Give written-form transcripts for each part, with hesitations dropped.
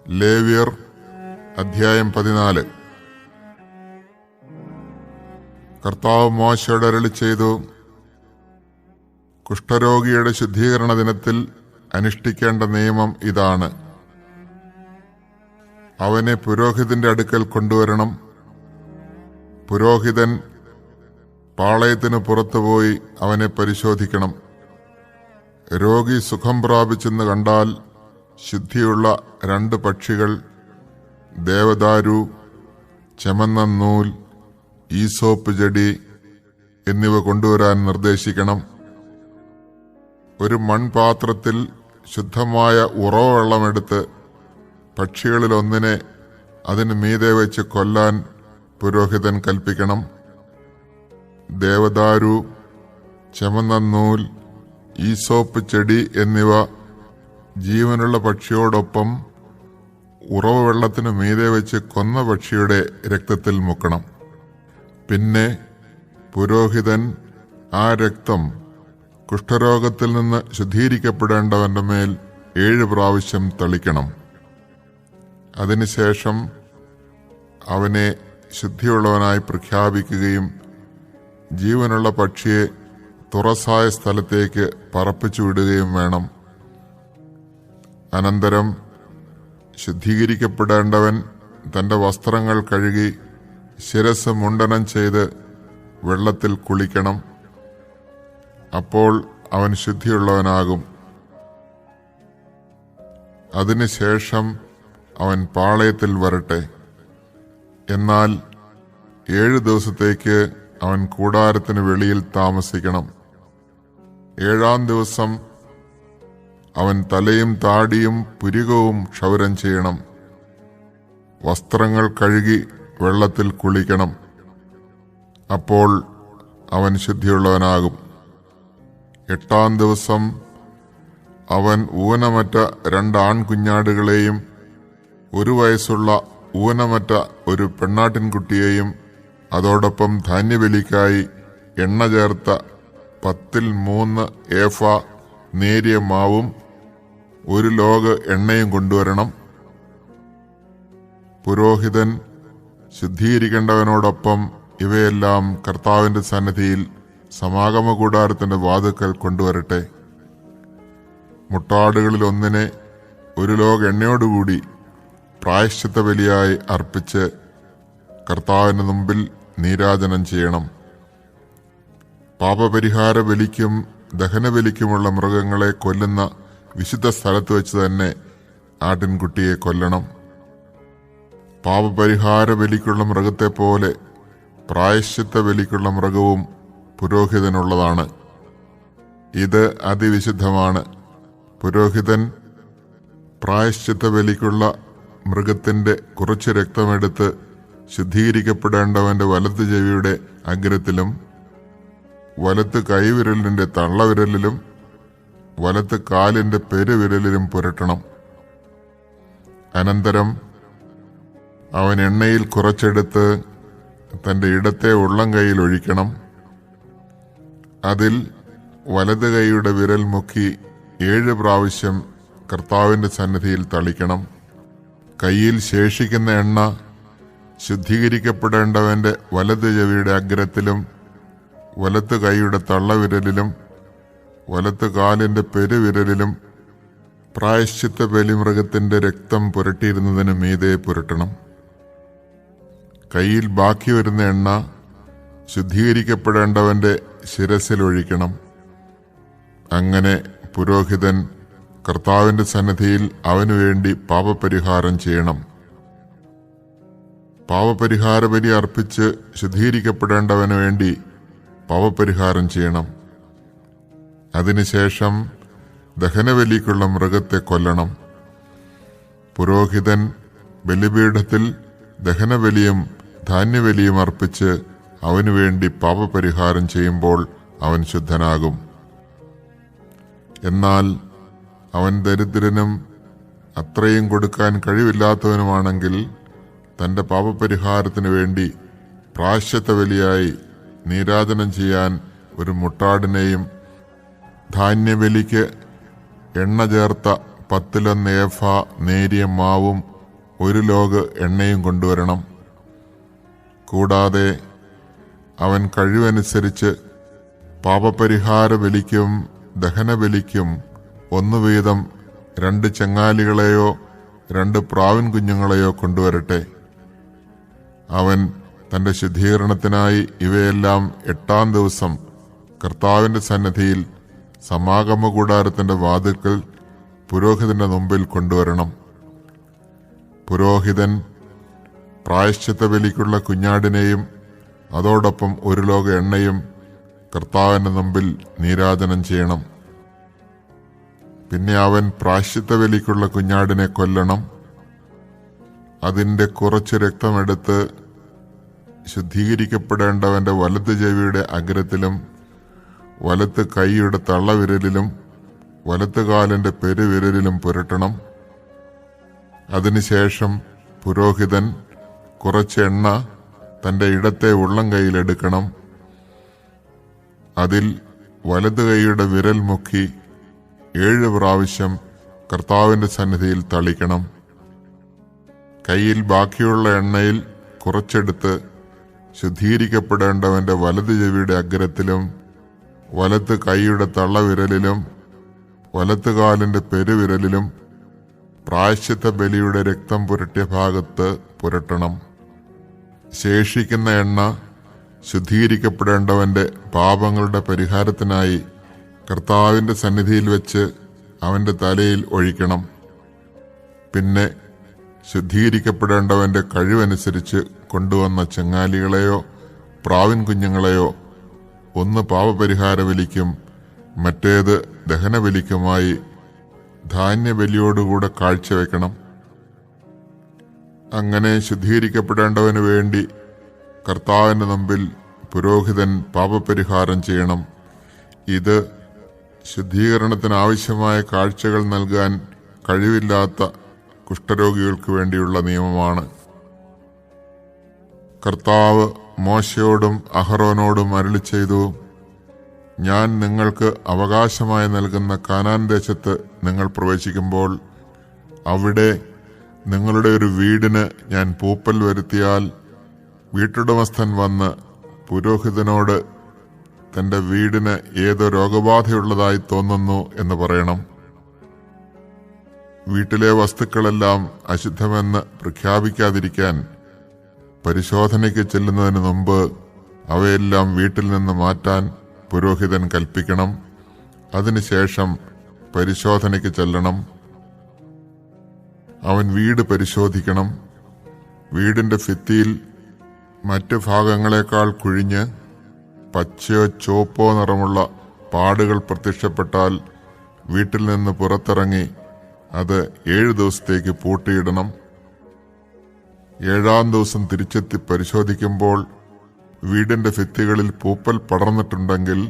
ലേവ്യർ അധ്യായം 14. കർത്താവ് മോശയോട് അരുളിച്ചെയ്തു, കുഷ്ഠരോഗിയുടെ ശുദ്ധീകരണ ദിനത്തിൽ അനുഷ്ഠിക്കേണ്ട നിയമം ഇതാണ്. അവനെ പുരോഹിതന്റെ അടുക്കൽ കൊണ്ടുവരണം. പുരോഹിതൻ പാളയത്തിന് പുറത്തുപോയി അവനെ പരിശോധിക്കണം. രോഗി സുഖം പ്രാപിച്ചെന്ന് കണ്ടാൽ ശുദ്ധിയുള്ള 2 പക്ഷികൾ, ദേവദാരു, ചെമന്ന നൂൽ, ഈസോപ്പ് ചെടി എന്നിവ കൊണ്ടുവരാൻ നിർദ്ദേശിക്കണം. ഒരു മൺപാത്രത്തിൽ ശുദ്ധമായ ഉറവ വെള്ളമെടുത്ത് പക്ഷികളിലൊന്നിനെ അതിന് മീതെ വെച്ച് കൊല്ലാൻ പുരോഹിതൻ കൽപ്പിക്കണം. ദേവദാരു, ചെമന്ന നൂൽ, ഈസോപ്പ് ചെടി എന്നിവ ജീവനുള്ള പക്ഷിയോടൊപ്പം ഉറവ വെള്ളത്തിനു മീതെ വെച്ച് കൊന്ന പക്ഷിയുടെ രക്തത്തിൽ മുക്കണം. പിന്നെ പുരോഹിതൻ ആ രക്തം കുഷ്ഠരോഗത്തിൽ നിന്ന് ശുദ്ധീകരിക്കപ്പെടേണ്ടവന്റെ മേൽ 7 പ്രാവശ്യം തളിക്കണം. അതിനുശേഷം അവനെ ശുദ്ധിയുള്ളവനായി പ്രഖ്യാപിക്കുകയും ജീവനുള്ള പക്ഷിയെ തുറസായ സ്ഥലത്തേക്ക് പറപ്പിച്ചു വിടുകയും വേണം. അനന്തരം ശുദ്ധീകരിക്കപ്പെടേണ്ടവൻ തന്റെ വസ്ത്രങ്ങൾ കഴുകി ശിരസ് മുണ്ഡനം ചെയ്ത് വെള്ളത്തിൽ കുളിക്കണം. അപ്പോൾ അവൻ ശുദ്ധിയുള്ളവനാകും. അതിനുശേഷം അവൻ പാളയത്തിൽ വരട്ടെ. എന്നാൽ 7 ദിവസത്തേക്ക് അവൻ കൂടാരത്തിന് വെളിയിൽ താമസിക്കണം. 7-ാം ദിവസം അവൻ തലയും താടിയും പുരികവും ക്ഷൗരം ചെയ്യണം. വസ്ത്രങ്ങൾ കഴുകി വെള്ളത്തിൽ കുളിക്കണം. അപ്പോൾ അവൻ ശുദ്ധിയുള്ളവനാകും. 8-ാം ദിവസം അവൻ ഊനമറ്റ 2 ആൺകുഞ്ഞാടുകളെയും 1 വയസ്സുള്ള ഊനമറ്റ ഒരു പെണ്ണാട്ടിൻകുട്ടിയെയും അതോടൊപ്പം ധാന്യബലിക്കായി എണ്ണ ചേർത്ത 10-3 ഏഫ നേരിയ മാവും 1 ലോഗ് എണ്ണയും കൊണ്ടുവരണം. പുരോഹിതൻ ശുദ്ധീകരിക്കേണ്ടവനോടൊപ്പം ഇവയെല്ലാം കർത്താവിന്റെ സന്നിധിയിൽ സമാഗമ കൂടാരത്തിന്റെ വാതിൽക്കൽ കൊണ്ടുവരട്ടെ. മുട്ടാടുകളിൽ ഒന്നിനെ 1 ലോഗ് എണ്ണയോടുകൂടി പ്രായശ്ചിത്ത ബലിയായി അർപ്പിച്ച് കർത്താവിന് മുമ്പിൽ നീരാജനം ചെയ്യണം. പാപപരിഹാര ബലിക്കും ദഹനബലിക്കുമുള്ള മൃഗങ്ങളെ കൊല്ലുന്ന വിശുദ്ധ സ്ഥലത്ത് വെച്ച് തന്നെ ആട്ടിൻകുട്ടിയെ കൊല്ലണം. പാപപരിഹാര ബലിക്കുള്ള മൃഗത്തെ പോലെ പ്രായശ്ചിത്ത ബലിക്കുള്ള മൃഗവും പുരോഹിതനുള്ളതാണ്. ഇത് അതിവിശുദ്ധമാണ്. പുരോഹിതൻ പ്രായശ്ചിത്ത ബലിക്കുള്ള മൃഗത്തിന്റെ കുറച്ച് രക്തമെടുത്ത് ശുദ്ധീകരിക്കപ്പെടേണ്ടവന്റെ വലത്ത് ചെവിയുടെ അഗ്രത്തിലും വലത്ത് കൈവിരലിന്റെ തള്ളവിരലിലും വലത്ത് കാലിന്റെ പെരുവിരലിലും പുരട്ടണം. അനന്തരം അവൻ എണ്ണയിൽ കുറച്ചെടുത്ത് തന്റെ ഇടത്തെ ഉള്ളം കൈയിൽ ഒഴിക്കണം. അതിൽ വലത് കൈയുടെ വിരൽ മുക്കി 7 പ്രാവശ്യം കർത്താവിന്റെ സന്നിധിയിൽ തളിക്കണം. കൈയിൽ ശേഷിക്കുന്ന എണ്ണ ശുദ്ധീകരിക്കപ്പെടേണ്ടവന്റെ വലത് ചെവിയുടെ അഗ്രത്തിലും വലത്ത് കൈയുടെ തള്ളവിരലിലും വലത്ത് കാലിന്റെ പെരുവിരലിലും പ്രായശ്ചിത്ത ബലിമൃഗത്തിന്റെ രക്തം പുരട്ടിയിരുന്നതിന് മീതെ പുരട്ടണം. കൈയിൽ ബാക്കി വരുന്ന എണ്ണ ശുദ്ധീകരിക്കപ്പെടേണ്ടവന്റെ ശിരസിൽ ഒഴിക്കണം. അങ്ങനെ പുരോഹിതൻ കർത്താവിന്റെ സന്നിധിയിൽ അവനു വേണ്ടി പാപപരിഹാരം ചെയ്യണം. പാപപരിഹാര ബലി അർപ്പിച്ച് ശുദ്ധീകരിക്കപ്പെടേണ്ടവന് വേണ്ടി പാപപരിഹാരം ചെയ്യണം. അതിനുശേഷം ദഹനബലിക്കുള്ള മൃഗത്തെ കൊല്ലണം. പുരോഹിതൻ ബലിപീഠത്തിൽ ദഹനബലിയും ധാന്യബലിയും അർപ്പിച്ച് അവനു വേണ്ടി പാപപരിഹാരം ചെയ്യുമ്പോൾ അവൻ ശുദ്ധനാകും. എന്നാൽ അവൻ ദരിദ്രനും അത്രയും കൊടുക്കാൻ കഴിവില്ലാത്തവനുമാണെങ്കിൽ തന്റെ പാപപരിഹാരത്തിനു വേണ്ടി പ്രായശ്ചിത്ത ബലിയായി നീരാജനം ചെയ്യാൻ ഒരു മുട്ടാടിനെയും ധാന്യബലിക്ക് എണ്ണ ചേർത്ത 10 ഏഫ നേരിയ മാവും 1 ലോഗ് എണ്ണയും കൊണ്ടുവരണം. കൂടാതെ അവൻ കഴിവനുസരിച്ച് പാപപരിഹാര ബലിക്കും ദഹനബലിക്കും 1 വീതം 2 ചങ്ങാലികളെയോ 2 പ്രാവിൻ കുഞ്ഞുങ്ങളെയോ കൊണ്ടുവരട്ടെ. അവൻ തന്റെ ശുദ്ധീകരണത്തിനായി ഇവയെല്ലാം 8-ാം ദിവസം കർത്താവിന്റെ സന്നിധിയിൽ സമാഗമകൂടാരത്തിന്റെ വാതിൽക്കൽ പുരോഹിതന്റെ മുമ്പിൽ കൊണ്ടുവരണം. പുരോഹിതൻ പ്രായശ്ചിത്ത ബലിക്കുള്ള കുഞ്ഞാടിനെയും അതോടൊപ്പം 1 ലോഗ് എണ്ണയും കർത്താവിന്റെ മുമ്പിൽ നീരാജനം ചെയ്യണം. പിന്നെ അവൻ പ്രായശ്ചിത്ത ബലിക്കുള്ള കുഞ്ഞാടിനെ കൊല്ലണം. അതിന്റെ കുറച്ച് രക്തമെടുത്ത് ശുദ്ധീകരിക്കപ്പെടേണ്ടവന്റെ വലത്ത് ചെവിയുടെ അഗ്രത്തിലും വലത്ത് കൈയുടെ തള്ളവിരലിലും വലത്ത് കാലിന്റെ പെരുവിരലിലും പുരട്ടണം. അതിനുശേഷം പുരോഹിതൻ കുറച്ച് എണ്ണ തന്റെ ഇടത്തെ ഉള്ളം കൈയിലെടുക്കണം. അതിൽ വലത് കൈയുടെ വിരൽ മുക്കി 7 പ്രാവശ്യം കർത്താവിന്റെ സന്നിധിയിൽ തളിക്കണം. കൈയിൽ ബാക്കിയുള്ള എണ്ണയിൽ കുറച്ചെടുത്ത് ശുദ്ധീകരിക്കപ്പെടേണ്ടവന്റെ വലത് ചെവിയുടെ അഗ്രത്തിലും വലത്ത് കൈയുടെ തള്ളവിരലിലും വലത്ത് കാലിന്റെ പെരുവിരലിലും പ്രായശ്ചിത്ത ബലിയുടെ രക്തം പുരട്ടിയ ഭാഗത്ത് പുരട്ടണം. ശേഷിക്കുന്ന എണ്ണ ശുദ്ധീകരിക്കപ്പെടേണ്ടവന്റെ പാപങ്ങളുടെ പരിഹാരത്തിനായി കർത്താവിന്റെ സന്നിധിയിൽ വെച്ച് അവന്റെ തലയിൽ ഒഴിക്കണം. പിന്നെ ശുദ്ധീകരിക്കപ്പെടേണ്ടവന്റെ കഴിവനുസരിച്ച് കൊണ്ടുവന്ന ചങ്ങാലികളെയോ പ്രാവിൻ കുഞ്ഞുങ്ങളെയോ 1 പാപപരിഹാര ബലിക്കും മറ്റേത് ദഹനബലിക്കുമായി ധാന്യബലിയോടുകൂടെ കാഴ്ചവെക്കണം. അങ്ങനെ ശുദ്ധീകരിക്കപ്പെടേണ്ടവന് വേണ്ടി കർത്താവിന്റെ മുമ്പിൽ പുരോഹിതൻ പാപപരിഹാരം ചെയ്യണം. ഇത് ശുദ്ധീകരണത്തിനാവശ്യമായ കാഴ്ചകൾ നൽകാൻ കഴിവില്ലാത്ത കുഷ്ഠരോഗികൾക്ക് വേണ്ടിയുള്ള നിയമമാണ്. കർത്താവ് മോശയോടും അഹറോനോടും അരുളിച്ചെയ്തു, ഞാൻ നിങ്ങൾക്ക് അവകാശമായി നൽകുന്ന കാനാൻ ദേശത്ത് നിങ്ങൾ പ്രവേശിക്കുമ്പോൾ അവിടെ നിങ്ങളുടെ ഒരു വീടിന് ഞാൻ പൂപ്പൽ വരുത്തിയാൽ വീട്ടുടമസ്ഥൻ വന്ന് പുരോഹിതനോട് തന്റെ വീടിന് ഏതോ രോഗബാധയുള്ളതായി തോന്നുന്നു എന്ന് പറയണം. വീട്ടിലെ വസ്തുക്കളെല്ലാം അശുദ്ധമെന്ന് പ്രഖ്യാപിക്കാതിരിക്കാൻ പരിശോധനയ്ക്ക് ചെല്ലുന്നതിന് മുമ്പ് അവയെല്ലാം വീട്ടിൽ നിന്ന് മാറ്റാൻ പുരോഹിതൻ കൽപ്പിക്കണം. അതിനുശേഷം പരിശോധനയ്ക്ക് ചെല്ലണം. അവൻ വീട് പരിശോധിക്കണം. വീടിന്റെ ഭിത്തിയിൽ മറ്റ് ഭാഗങ്ങളെക്കാൾ കുഴിഞ്ഞ് പച്ചയോ ചുവപ്പോ നിറമുള്ള പാടുകൾ പ്രത്യക്ഷപ്പെട്ടാൽ വീട്ടിൽ നിന്ന് പുറത്തിറങ്ങി അത് 7 ദിവസത്തേക്ക് പൂട്ടിയിടണം. 7-ാം ദിവസം തിരിച്ചെത്തി പരിശോധിക്കുമ്പോൾ വീടിന്റെ ഭിത്തികളിൽ പൂപ്പൽ പടർന്നിട്ടുണ്ടെങ്കിൽ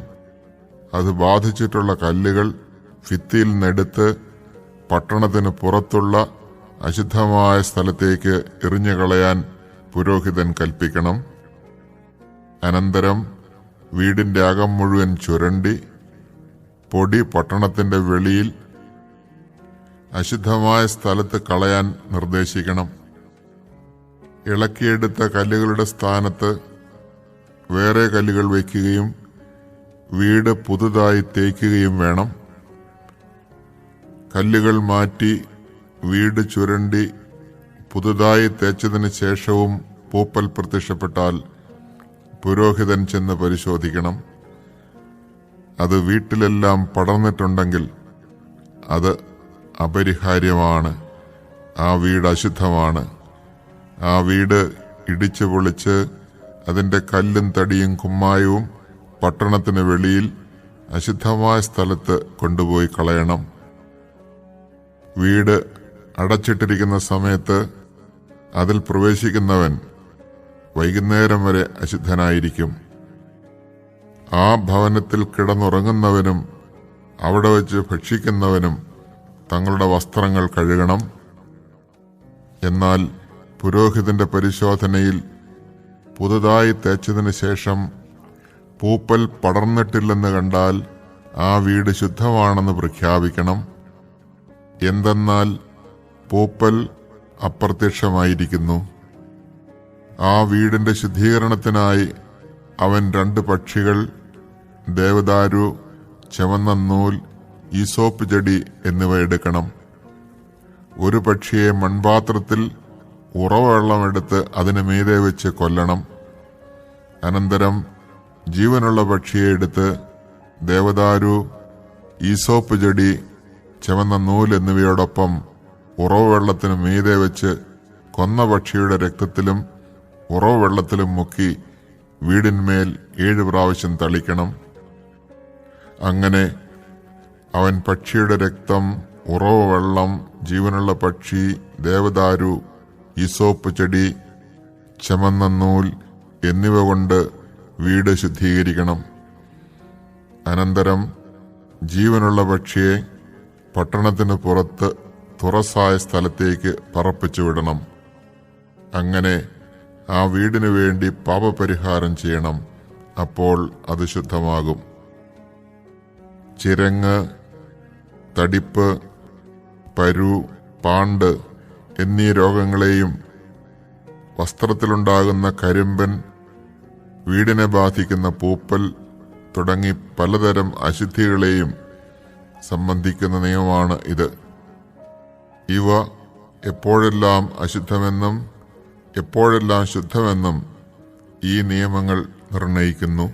അത് ബാധിച്ചിട്ടുള്ള കല്ലുകൾ ഭിത്തിയിൽ നിന്നെടുത്ത് പട്ടണത്തിന് പുറത്തുള്ള അശുദ്ധമായ സ്ഥലത്തേക്ക് എറിഞ്ഞുകളയാൻ പുരോഹിതൻ കൽപ്പിക്കണം. അനന്തരം വീടിന്റെ അകം മുഴുവൻ ചുരണ്ടി പൊടി പട്ടണത്തിന്റെ വെളിയിൽ അശുദ്ധമായ സ്ഥലത്ത് കളയാൻ നിർദ്ദേശിക്കണം. ഇളക്കിയെടുത്ത കല്ലുകളുടെ സ്ഥാനത്ത് വേറെ കല്ലുകൾ വയ്ക്കുകയും വീട് പുതുതായി തേക്കുകയും വേണം. കല്ലുകൾ മാറ്റി വീട് ചുരണ്ടി പുതുതായി തേച്ചതിന് ശേഷവും പൂപ്പൽ പ്രത്യക്ഷപ്പെട്ടാൽ പുരോഹിതൻ ചെന്ന് പരിശോധിക്കണം. അത് വീട്ടിലെല്ലാം പടർന്നിട്ടുണ്ടെങ്കിൽ അത് അപരിഹാര്യമാണ്. ആ വീട് അശുദ്ധമാണ്. ആ വീട് ഇടിച്ചു പൊളിച്ച് അതിന്റെ കല്ലും തടിയും കുമ്മായവും പട്ടണത്തിന് വെളിയിൽ അശുദ്ധമായ സ്ഥലത്ത് കൊണ്ടുപോയി കളയണം. വീട് അടച്ചിട്ടിരിക്കുന്ന സമയത്ത് അതിൽ പ്രവേശിക്കുന്നവൻ വൈകുന്നേരം വരെ അശുദ്ധനായിരിക്കും. ആ ഭവനത്തിൽ കിടന്നുറങ്ങുന്നവനും അവിടെ വച്ച് ഭക്ഷിക്കുന്നവനും തങ്ങളുടെ വസ്ത്രങ്ങൾ കഴുകണം. എന്നാൽ പുരോഹിതന്റെ പരിശോധനയിൽ പുതുതായി തേച്ചതിന് ശേഷം പൂപ്പൽ പടർന്നിട്ടില്ലെന്ന് കണ്ടാൽ ആ വീട് ശുദ്ധമാണെന്ന് പ്രഖ്യാപിക്കണം. എന്തെന്നാൽ പൂപ്പൽ അപ്രത്യക്ഷമായിരിക്കുന്നു. ആ വീടിന്റെ ശുദ്ധീകരണത്തിനായി അവൻ 2 പക്ഷികൾ, ദേവദാരു, ചുവന്ന നൂൽ, ഈസോപ്പ് ചെടി എന്നിവ എടുക്കണം. ഒരു പക്ഷിയെ മൺപാത്രത്തിൽ ഉറവവെള്ളമെടുത്ത് അതിന് മീതെ വെച്ച് കൊല്ലണം. അനന്തരം ജീവനുള്ള പക്ഷിയെ എടുത്ത് ദേവദാരു, ഈസോപ്പ് ചെടി, ചുവന്ന നൂൽ എന്നിവയോടൊപ്പം ഉറവുവെള്ളത്തിന് മീതെ വെച്ച് കൊന്ന പക്ഷിയുടെ രക്തത്തിലും ഉറവുവെള്ളത്തിലും മുക്കി വീടിന്മേൽ 7 പ്രാവശ്യം തളിക്കണം. അങ്ങനെ അവൻ പക്ഷിയുടെ രക്തം, ഉറവുവെള്ളം, ജീവനുള്ള പക്ഷി, ദേവദാരു, ഈസോപ്പ് ചെടി, ചുവന്ന നൂൽ എന്നിവ കൊണ്ട് വീട് ശുദ്ധീകരിക്കണം. അനന്തരം ജീവനുള്ള പക്ഷിയെ പട്ടണത്തിന് പുറത്ത് തുറസായ സ്ഥലത്തേക്ക് പറപ്പിച്ചു വിടണം. അങ്ങനെ ആ വീടിനു വേണ്ടി പാപപരിഹാരം ചെയ്യണം. അപ്പോൾ അത് ശുദ്ധമാകും. ചിരങ്ങ്, തടിപ്പ്, പരു, പാണ്ട് എന്നീ രോഗങ്ങളെയും വസ്ത്രത്തിലുണ്ടാകുന്ന കരിമ്പൻ, വീടിനെ ബാധിക്കുന്ന പൂപ്പൽ തുടങ്ങി പലതരം അശുദ്ധികളെയും സംബന്ധിക്കുന്ന നിയമമാണ് ഇത്. ഇവ എപ്പോഴെല്ലാം അശുദ്ധമെന്നും എപ്പോഴെല്ലാം ശുദ്ധമെന്നും ഈ നിയമങ്ങൾ നിർണയിക്കുന്നു.